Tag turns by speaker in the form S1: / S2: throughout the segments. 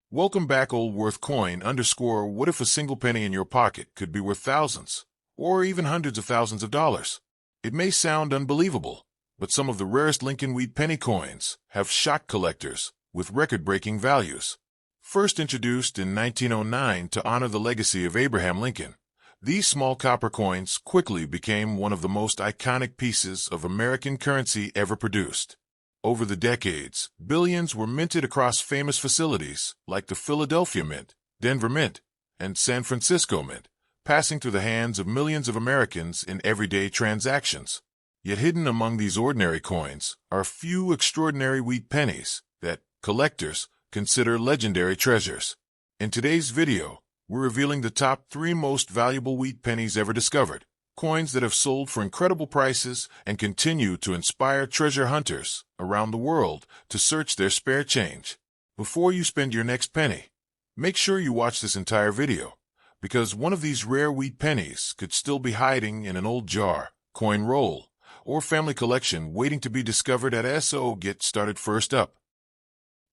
S1: Welcome back, old worth coin underscore. What if a single penny in your pocket could be worth thousands, or even hundreds of thousands of dollars? It may sound unbelievable, but some of the rarest Lincoln wheat penny coins have shocked collectors with record-breaking values. First introduced in 1909 to honor the legacy of Abraham Lincoln, these small copper coins quickly became one of the most iconic pieces of American currency ever produced. Over the decades, billions were minted across famous facilities like the Philadelphia Mint, Denver Mint, and San Francisco Mint, passing through the hands of millions of Americans in everyday transactions. Yet hidden among these ordinary coins are a few extraordinary wheat pennies that collectors consider legendary treasures. In today's video, we're revealing the top 3 most valuable wheat pennies ever discovered, coins that have sold for incredible prices and continue to inspire treasure hunters around the world to search their spare change. Before you spend your next penny, make sure you watch this entire video, because one of these rare wheat pennies could still be hiding in an old jar, coin roll, or family collection waiting to be discovered at SO. Get started. First up,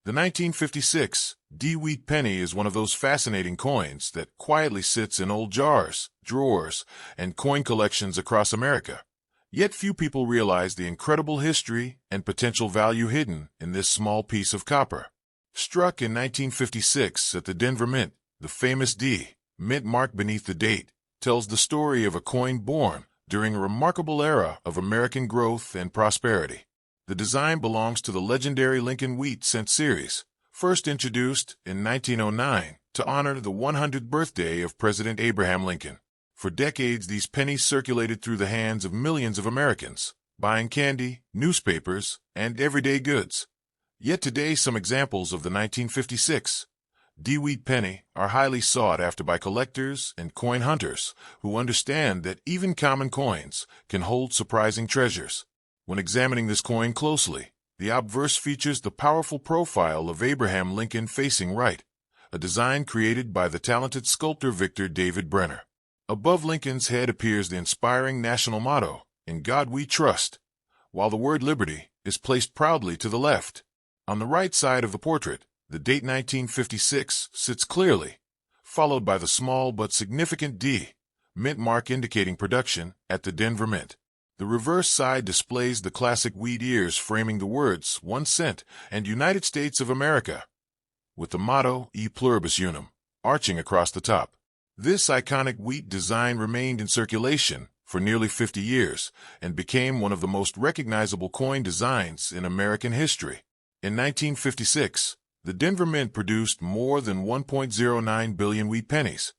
S1: the 1956 D wheat penny is one of those fascinating coins that quietly sits in old jars, drawers, and coin collections across America. Yet few people realize the incredible history and potential value hidden in this small piece of copper. Struck in 1956 at the Denver Mint, the famous D mint mark beneath the date tells the story of a coin born during a remarkable era of American growth and prosperity. The design belongs to the legendary Lincoln Wheat Cent series, first introduced in 1909 to honor the 100th birthday of President Abraham Lincoln. For decades, these pennies circulated through the hands of millions of Americans, buying candy, newspapers, and everyday goods. Yet today, some examples of the 1956 D wheat penny are highly sought after by collectors and coin hunters who understand that even common coins can hold surprising treasures. When examining this coin closely, the obverse features the powerful profile of Abraham Lincoln facing right, a design created by the talented sculptor Victor David Brenner. Above Lincoln's head appears the inspiring national motto, "In God We Trust," while the word liberty is placed proudly to the left. On the right side of the portrait, the date 1956 sits clearly, followed by the small but significant D mint mark indicating production at the Denver Mint. The reverse side displays the classic wheat ears framing the words 1 cent and United States of America, with the motto E pluribus unum arching across the top. This iconic wheat design remained in circulation for nearly 50 years and became one of the most recognizable coin designs in American history. In 1956, the Denver Mint produced more than 1.09 billion wheat pennies,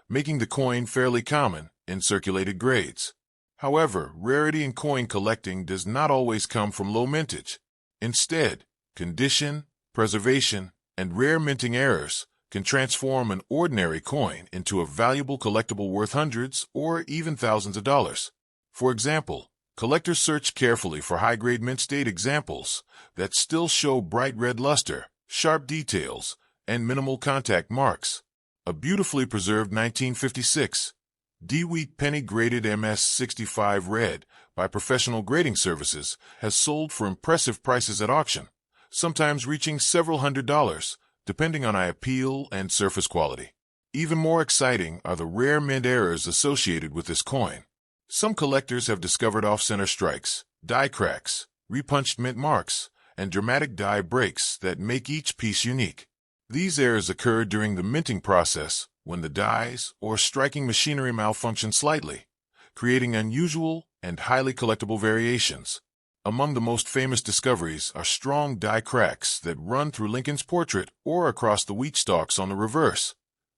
S1: making the coin fairly common in circulated grades. However, rarity in coin collecting does not always come from low mintage. Instead, condition, preservation, and rare minting errors can transform an ordinary coin into a valuable collectible worth hundreds or even thousands of dollars. For example, collectors search carefully for high-grade mint state examples that still show bright red luster, sharp details, and minimal contact marks. A beautifully preserved 1956 D wheat penny graded MS65 red by professional grading services has sold for impressive prices at auction, sometimes reaching several $100s, depending on eye appeal and surface quality. Even more exciting are the rare mint errors associated with this coin. Some collectors have discovered off-center strikes, die cracks, repunched mint marks, and dramatic die breaks that make each piece unique. These errors occur during the minting process when the dies or striking machinery malfunction slightly, creating unusual and highly collectible variations. Among the most famous discoveries are strong die cracks that run through Lincoln's portrait or across the wheat stalks on the reverse,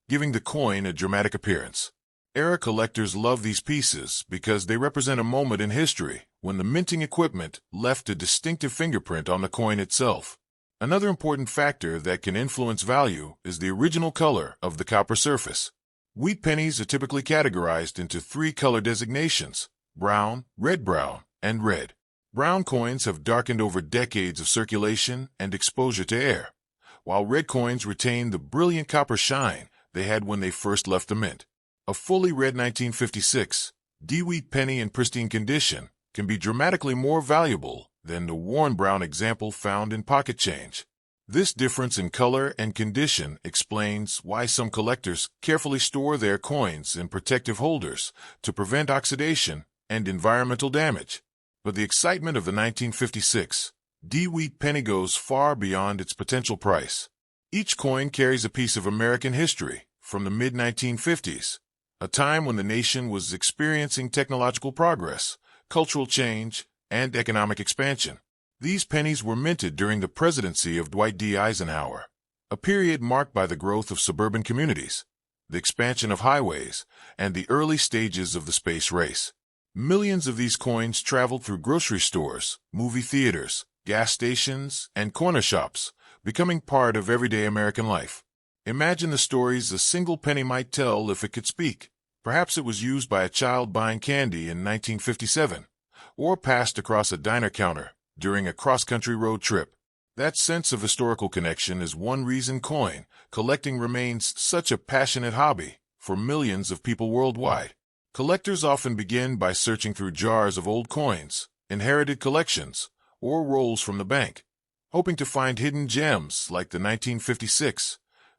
S1: giving the coin a dramatic appearance. Era collectors love these pieces because they represent a moment in history when the minting equipment left a distinctive fingerprint on the coin itself. Another important factor that can influence value is the original color of the copper surface. Wheat pennies are typically categorized into 3 color designations: brown, and red. Brown coins have darkened over decades of circulation and exposure to air, while red coins retain the brilliant copper shine they had when they first left the mint. A fully red 1956 D wheat penny in pristine condition can be dramatically more valuable than the worn brown example found in pocket change. This difference in color and condition explains why some collectors carefully store their coins in protective holders to prevent oxidation and environmental damage. But the excitement of the 1956 D-Wheat penny goes far beyond its potential price. Each coin carries a piece of American history from the mid-1950s, a time when the nation was experiencing technological progress, cultural change, and economic expansion. These pennies were minted during the presidency of Dwight D. Eisenhower, a period marked by the growth of suburban communities, the expansion of highways, and the early stages of the space race. Millions of these coins traveled through grocery stores, movie theaters, gas stations, and corner shops, becoming part of everyday American life. Imagine the stories a single penny might tell if it could speak. Perhaps it was used by a child buying candy in 1957, or passed across a diner counter during a cross-country road trip. That sense of historical connection is one reason coin collecting remains such a passionate hobby for millions of people worldwide. Collectors often begin by searching through jars of old coins, inherited collections, or rolls from the bank, hoping to find hidden gems like the 1956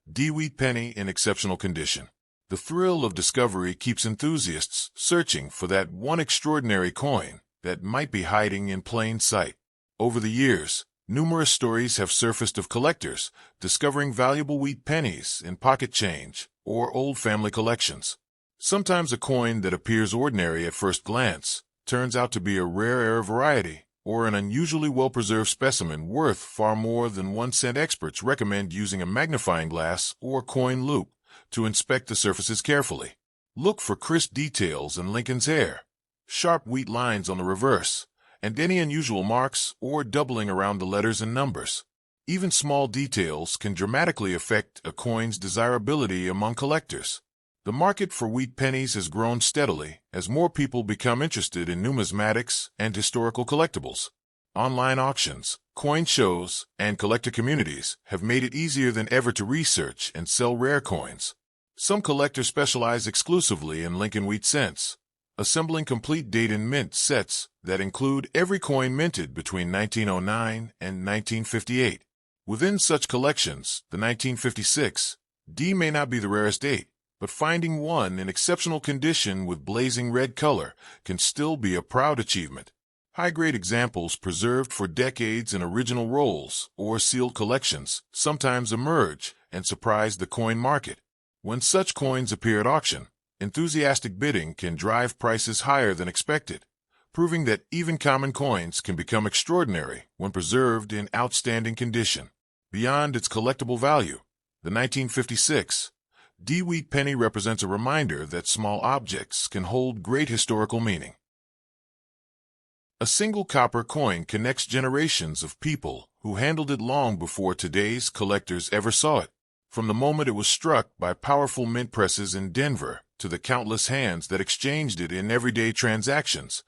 S1: D-Wheat penny in exceptional condition. The thrill of discovery keeps enthusiasts searching for that one extraordinary coin that might be hiding in plain sight. Over the years, numerous stories have surfaced of collectors discovering valuable wheat pennies in pocket change or old family collections. Sometimes a coin that appears ordinary at first glance turns out to be a rare variety or an unusually well-preserved specimen worth far more than 1 cent. Experts recommend using a magnifying glass or coin loupe to inspect the surfaces carefully. Look for crisp details in Lincoln's hair, sharp wheat lines on the reverse, and any unusual marks or doubling around the letters and numbers. Even small details can dramatically affect a coin's desirability among collectors. The market for wheat pennies has grown steadily as more people become interested in numismatics and historical collectibles. Online auctions, coin shows, and collector communities have made it easier than ever to research and sell rare coins. Some collectors specialize exclusively in Lincoln wheat cents, assembling complete date and mint sets that include every coin minted between 1909 and 1958. Within such collections, the 1956 D may not be the rarest date, but finding one in exceptional condition with blazing red color can still be a proud achievement. High-grade examples preserved for decades in original rolls or sealed collections sometimes emerge and surprise the coin market. When such coins appear at auction, enthusiastic bidding can drive prices higher than expected, proving that even common coins can become extraordinary when preserved in outstanding condition. Beyond its collectible value, the 1956 D-Wheat penny represents a reminder that small objects can hold great historical meaning. A single copper coin connects generations of people who handled it long before today's collectors ever saw it. From the moment it was struck by powerful mint presses in Denver to the countless hands that exchanged it in everyday transactions,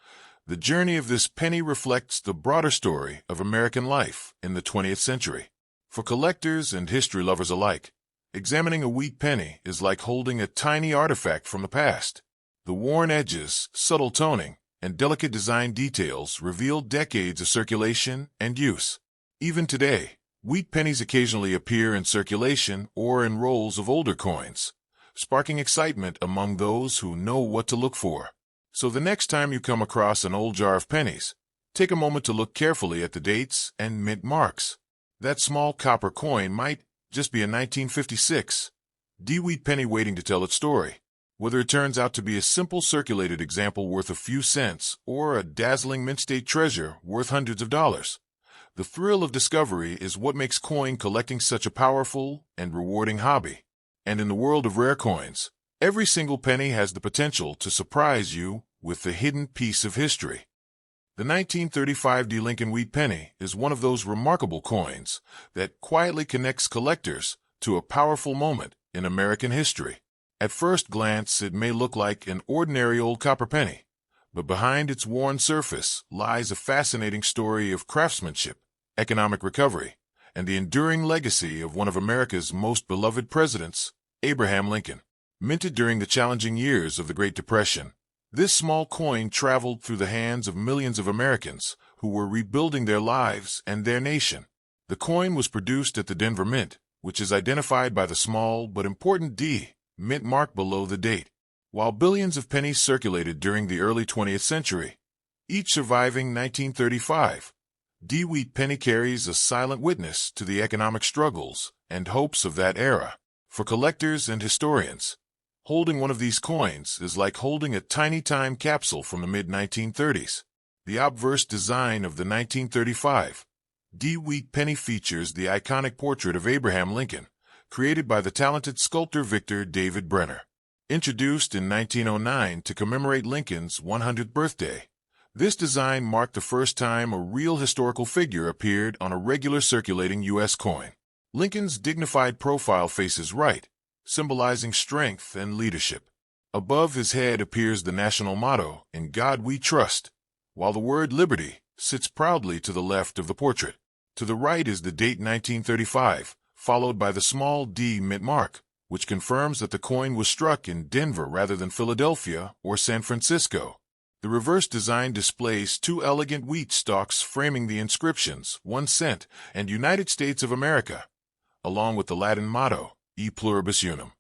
S1: the journey of this penny reflects the broader story of American life in the 20th century. For collectors and history lovers alike, examining a wheat penny is like holding a tiny artifact from the past. The worn edges, subtle toning, and delicate design details reveal decades of circulation and use. Even today, wheat pennies occasionally appear in circulation or in rolls of older coins, sparking excitement among those who know what to look for. So the next time you come across an old jar of pennies, take a moment to look carefully at the dates and mint marks. That small copper coin might just be a 1956 D-Wheat penny waiting to tell its story. Whether it turns out to be a simple circulated example worth a few cents or a dazzling mint-state treasure worth hundreds of dollars, the thrill of discovery is what makes coin collecting such a powerful and rewarding hobby. And in the world of rare coins, every single penny has the potential to surprise you with a hidden piece of history. The 1935 D. Lincoln wheat penny is one of those remarkable coins that quietly connects collectors to a powerful moment in American history. At first glance, it may look like an ordinary old copper penny, but behind its worn surface lies a fascinating story of craftsmanship, economic recovery, and the enduring legacy of one of America's most beloved presidents, Abraham Lincoln. Minted during the challenging years of the Great Depression, this small coin traveled through the hands of millions of Americans who were rebuilding their lives and their nation. The coin was produced at the Denver Mint, which is identified by the small but important D mint mark below the date. While billions of pennies circulated during the early 20th century, each surviving 1935 D wheat penny carries a silent witness to the economic struggles and hopes of that era. For collectors and historians, holding one of these coins is like holding a tiny time capsule from the mid-1930s. The obverse design of the 1935 D wheat penny features the iconic portrait of Abraham Lincoln, created by the talented sculptor Victor David Brenner. Introduced in 1909 to commemorate Lincoln's 100th birthday, this design marked the first time a real historical figure appeared on a regular circulating U.S. coin. Lincoln's dignified profile faces right, symbolizing strength and leadership. Above his head appears the national motto, "In God We Trust," while the word liberty sits proudly to the left of the portrait. To the right is the date 1935, followed by the small D mint mark, which confirms that the coin was struck in Denver rather than Philadelphia or San Francisco. The reverse design displays two elegant wheat stalks framing the inscriptions, 1 cent and United States of America, along with the Latin motto, E pluribus unum.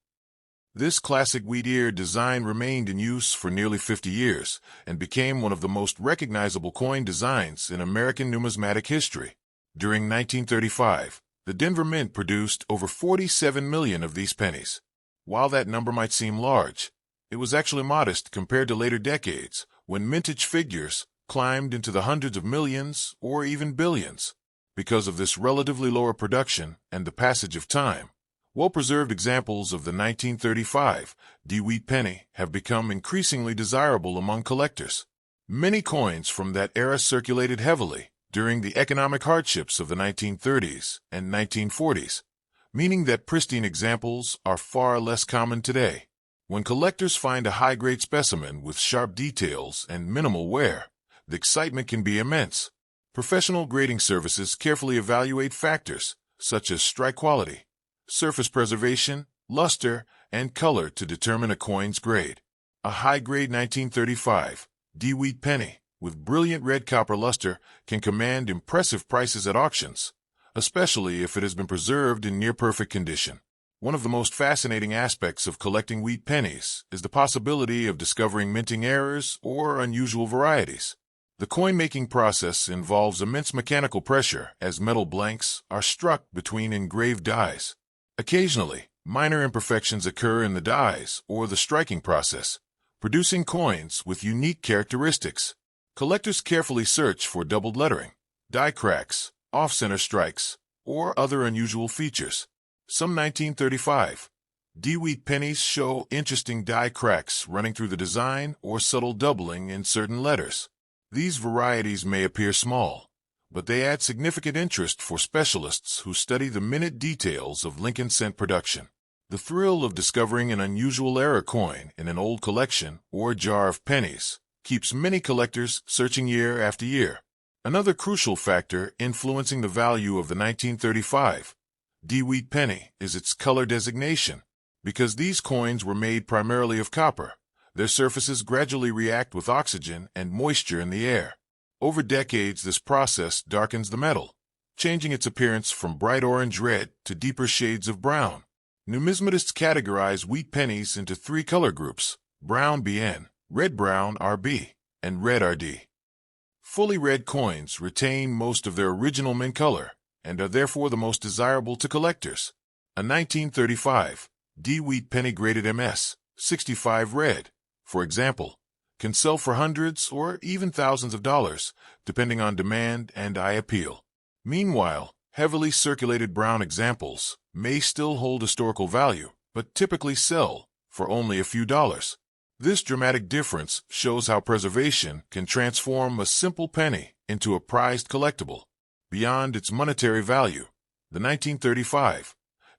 S1: This classic wheat ear design remained in use for nearly 50 years and became one of the most recognizable coin designs in American numismatic history. During 1935, the Denver Mint produced over 47 million of these pennies. While that number might seem large, it was actually modest compared to later decades, when mintage figures climbed into the hundreds of millions or even billions. Because of this relatively lower production and the passage of time, well-preserved examples of the 1935 D wheat penny have become increasingly desirable among collectors. Many coins from that era circulated heavily during the economic hardships of the 1930s and 1940s, meaning that pristine examples are far less common today. When collectors find a high-grade specimen with sharp details and minimal wear, the excitement can be immense. Professional grading services carefully evaluate factors such as strike quality, surface preservation, luster, and color to determine a coin's grade. A high-grade 1935 D wheat penny with brilliant red copper luster can command impressive prices at auctions, especially if it has been preserved in near-perfect condition. One of the most fascinating aspects of collecting wheat pennies is the possibility of discovering minting errors or unusual varieties. The coin-making process involves immense mechanical pressure as metal blanks are struck between engraved dies. Occasionally, minor imperfections occur in the dies or the striking process, producing coins with unique characteristics. Collectors carefully search for doubled lettering, die cracks, off-center strikes, or other unusual features. Some 1935 D wheat pennies show interesting die cracks running through the design or subtle doubling in certain letters. These varieties may appear small, but they add significant interest for specialists who study the minute details of Lincoln cent production. The thrill of discovering an unusual error coin in an old collection or jar of pennies keeps many collectors searching year after year. Another crucial factor influencing the value of the 1935 D wheat penny is its color designation. Because these coins were made primarily of copper, their surfaces gradually react with oxygen and moisture in the air. Over decades, this process darkens the metal, changing its appearance from bright orange-red to deeper shades of brown. Numismatists categorize wheat pennies into three color groups: brown BN, red-brown RB, and red RD. Fully red coins retain most of their original mint color and are therefore the most desirable to collectors. A 1935 D wheat penny graded MS 65 red, for example, can sell for hundreds or even thousands of dollars, depending on demand and eye appeal. Meanwhile, heavily circulated brown examples may still hold historical value, but typically sell for only a few dollars. This dramatic difference shows how preservation can transform a simple penny into a prized collectible. Beyond its monetary value, the 1935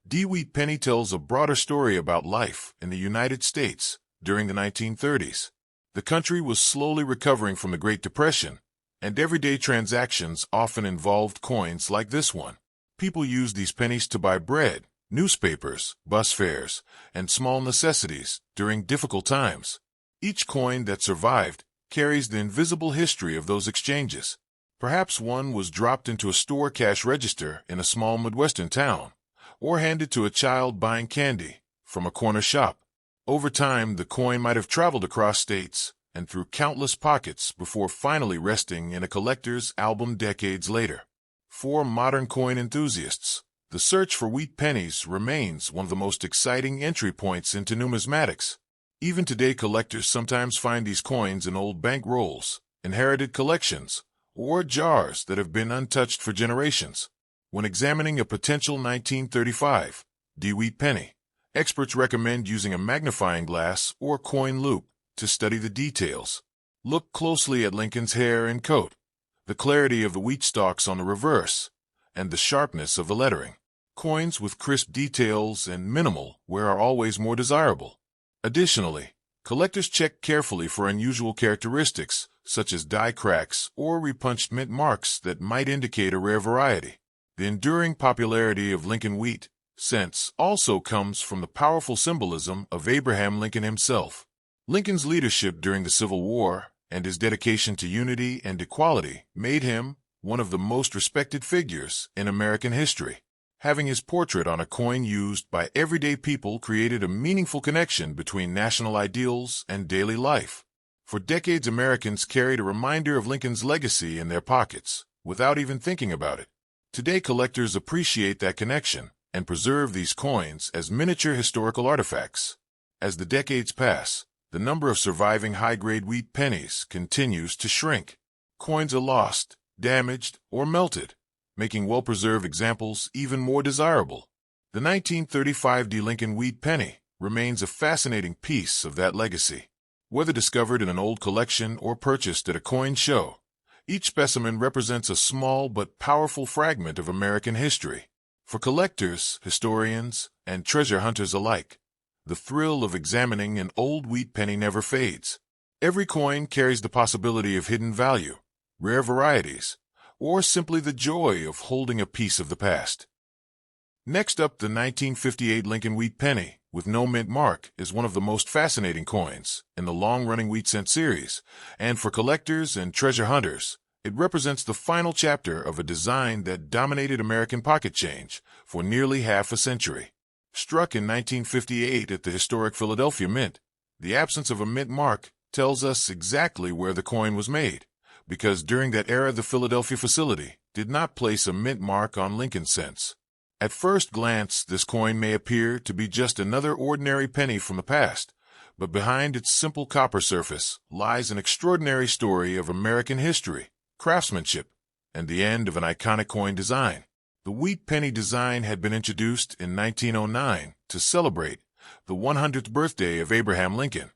S1: D wheat penny tells a broader story about life in the United States during the 1930s. The country was slowly recovering from the Great Depression, and everyday transactions often involved coins like this one. People used these pennies to buy bread, newspapers, bus fares, and small necessities during difficult times. Each coin that survived carries the invisible history of those exchanges. Perhaps one was dropped into a store cash register in a small Midwestern town, or handed to a child buying candy from a corner shop. Over time, the coin might have traveled across states and through countless pockets before finally resting in a collector's album decades later. For modern coin enthusiasts, the search for wheat pennies remains one of the most exciting entry points into numismatics. Even today, collectors sometimes find these coins in old bank rolls, inherited collections, or jars that have been untouched for generations. When examining a potential 1935 wheat penny, experts recommend using a magnifying glass or coin loupe to study the details. Look closely at Lincoln's hair and coat, the clarity of the wheat stalks on the reverse, and the sharpness of the lettering. Coins with crisp details and minimal wear are always more desirable. Additionally, collectors check carefully for unusual characteristics, such as die cracks or repunched mint marks that might indicate a rare variety. The enduring popularity of Lincoln wheat cents also comes from the powerful symbolism of Abraham Lincoln himself. Lincoln's leadership during the Civil War and his dedication to unity and equality made him one of the most respected figures in American history. Having his portrait on a coin used by everyday people created a meaningful connection between national ideals and daily life. For decades, Americans carried a reminder of Lincoln's legacy in their pockets, without even thinking about it. Today, collectors appreciate that connection and preserve these coins as miniature historical artifacts. As the decades pass, the number of surviving high-grade wheat pennies continues to shrink. Coins are lost, damaged, or melted, making well-preserved examples even more desirable. The 1935 Lincoln wheat penny remains a fascinating piece of that legacy. Whether discovered in an old collection or purchased at a coin show, each specimen represents a small but powerful fragment of American history. For collectors, historians, and treasure hunters alike, the thrill of examining an old wheat penny never fades. Every coin carries the possibility of hidden value, rare varieties, or simply the joy of holding a piece of the past. Next up, the 1958 Lincoln wheat penny with no mint mark is one of the most fascinating coins in the long-running wheat cent series, and for collectors and treasure hunters, it represents the final chapter of a design that dominated American pocket change for nearly half a century. Struck in 1958 at the historic Philadelphia Mint, the absence of a mint mark tells us exactly where the coin was made, because during that era the Philadelphia facility did not place a mint mark on Lincoln cents. At first glance, this coin may appear to be just another ordinary penny from the past, but behind its simple copper surface lies an extraordinary story of American history, craftsmanship, and the end of an iconic coin design. The wheat penny design had been introduced in 1909 to celebrate the 100th birthday of Abraham Lincoln,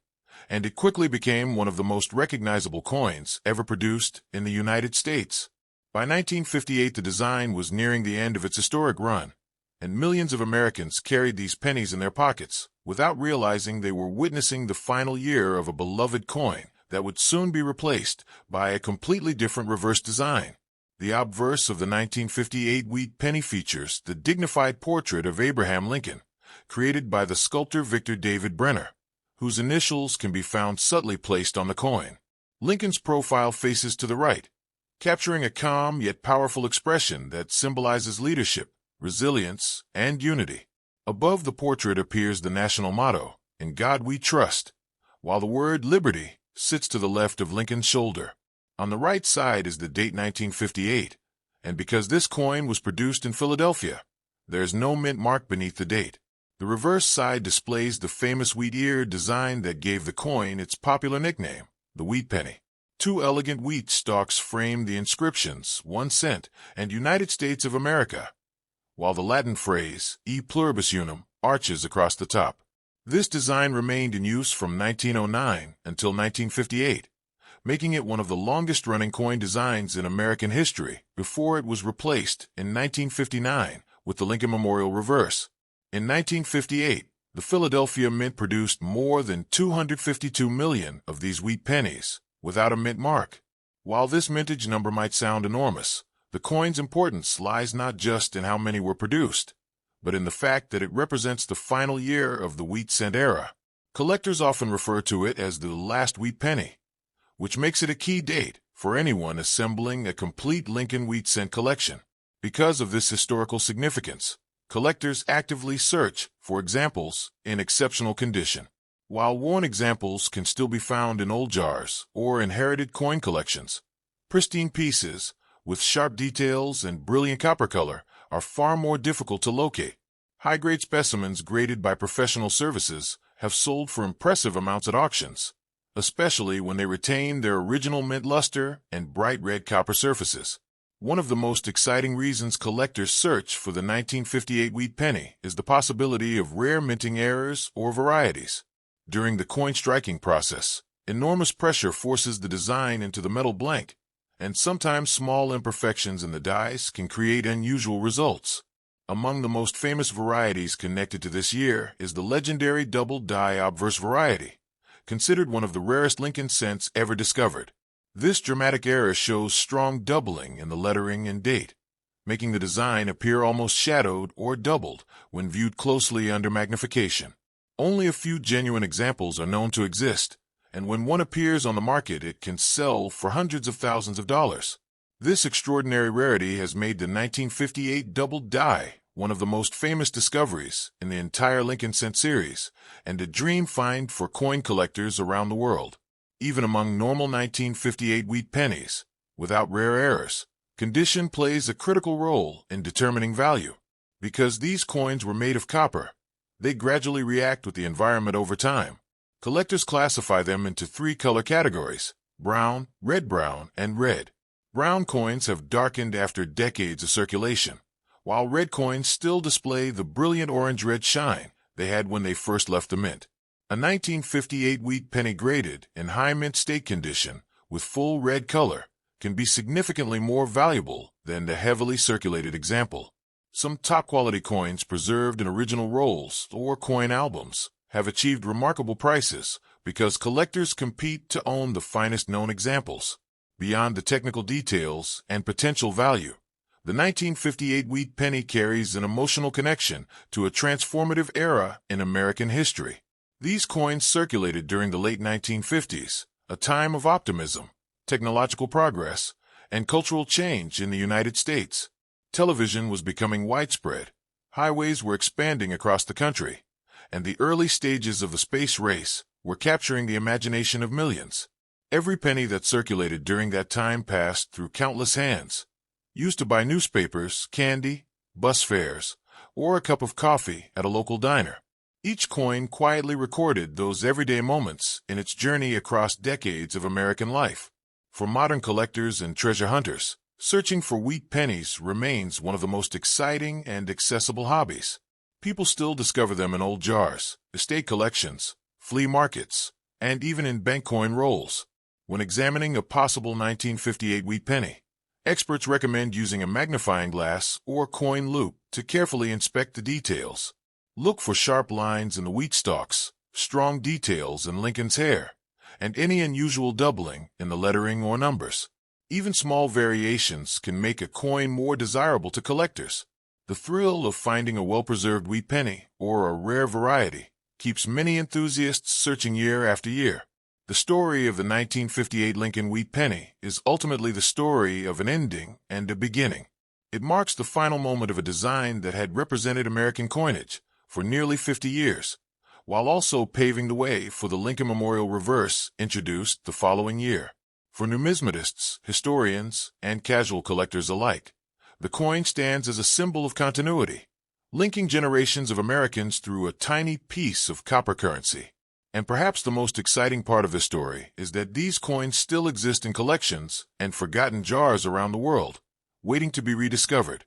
S1: and it quickly became one of the most recognizable coins ever produced in the United States. By 1958, the design was nearing the end of its historic run, and millions of Americans carried these pennies in their pockets without realizing they were witnessing the final year of a beloved coin that would soon be replaced by a completely different reverse design. The obverse of the 1958 wheat penny features the dignified portrait of Abraham Lincoln, created by the sculptor Victor David Brenner, whose initials can be found subtly placed on the coin. Lincoln's profile faces to the right, capturing a calm yet powerful expression that symbolizes leadership, resilience, and unity. Above the portrait appears the national motto, "In God We Trust," while the word liberty sits to the left of Lincoln's shoulder. On the right side is the date 1958, and because this coin was produced in Philadelphia, there's no mint mark beneath the date. The reverse side displays the famous wheat ear design that gave the coin its popular nickname, the wheat penny. Two elegant wheat stalks frame the inscriptions 1 cent and United States of America, while the Latin phrase E pluribus unum arches across the top. This design remained in use from 1909 until 1958, making it one of the longest-running coin designs in American history before it was replaced in 1959 with the Lincoln Memorial reverse. In 1958, the Philadelphia Mint produced more than 252 million of these wheat pennies without a mint mark. While this mintage number might sound enormous, the coin's importance lies not just in how many were produced, but in the fact that it represents the final year of the wheat cent era. Collectors often refer to it as the last wheat penny, which makes it a key date for anyone assembling a complete Lincoln wheat cent collection. Because of this historical significance, collectors actively search for examples in exceptional condition. While worn examples can still be found in old jars or inherited coin collections, pristine pieces with sharp details and brilliant copper color are far more difficult to locate. High-grade specimens graded by professional services have sold for impressive amounts at auctions, especially when they retain their original mint luster and bright red copper surfaces. One of the most exciting reasons collectors search for the 1958 wheat penny is the possibility of rare minting errors or varieties. During the coin striking process, enormous pressure forces the design into the metal blank, and sometimes small imperfections in the dies can create unusual results. Among the most famous varieties connected to this year is the legendary double die obverse variety, considered one of the rarest Lincoln cents ever discovered. This dramatic error shows strong doubling in the lettering and date, making the design appear almost shadowed or doubled when viewed closely under magnification. Only a few genuine examples are known to exist, and when one appears on the market, it can sell for hundreds of thousands of dollars. This extraordinary rarity has made the 1958 double die one of the most famous discoveries in the entire Lincoln cent series, and a dream find for coin collectors around the world. Even among normal 1958 wheat pennies, without rare errors, condition plays a critical role in determining value. Because these coins were made of copper, they gradually react with the environment over time. Collectors classify them into three color categories: brown, and red. Brown coins have darkened after decades of circulation, while red coins still display the brilliant orange-red shine they had when they first left the mint. A 1958 wheat penny graded in high mint state condition with full red color can be significantly more valuable than the heavily circulated example. Some top-quality coins preserved in original rolls or coin albums have achieved remarkable prices because collectors compete to own the finest known examples. Beyond the technical details and potential value, the 1958 wheat penny carries an emotional connection to a transformative era in American history. These coins circulated during the late 1950s, a time of optimism, technological progress, and cultural change in the United States. Television was becoming widespread, highways were expanding across the country, and the early stages of the space race were capturing the imagination of millions. Every penny that circulated during that time passed through countless hands, used to buy newspapers, candy, bus fares, or a cup of coffee at a local diner. Each coin quietly recorded those everyday moments in its journey across decades of American life. For modern collectors and treasure hunters, searching for wheat pennies remains one of the most exciting and accessible hobbies. People still discover them in old jars, estate collections, flea markets, and even in bank coin rolls. When examining a possible 1958 wheat penny, experts recommend using a magnifying glass or coin loupe to carefully inspect the details. Look for sharp lines in the wheat stalks, strong details in Lincoln's hair, and any unusual doubling in the lettering or numbers. Even small variations can make a coin more desirable to collectors. The thrill of finding a well-preserved wheat penny or a rare variety keeps many enthusiasts searching year after year. The story of the 1958 Lincoln wheat penny is ultimately the story of an ending and a beginning. It marks the final moment of a design that had represented American coinage for nearly 50 years, while also paving the way for the Lincoln Memorial Reverse introduced the following year. For numismatists, historians, and casual collectors alike, the coin stands as a symbol of continuity, linking generations of Americans through a tiny piece of copper currency. And perhaps the most exciting part of this story is that these coins still exist in collections and forgotten jars around the world, waiting to be rediscovered.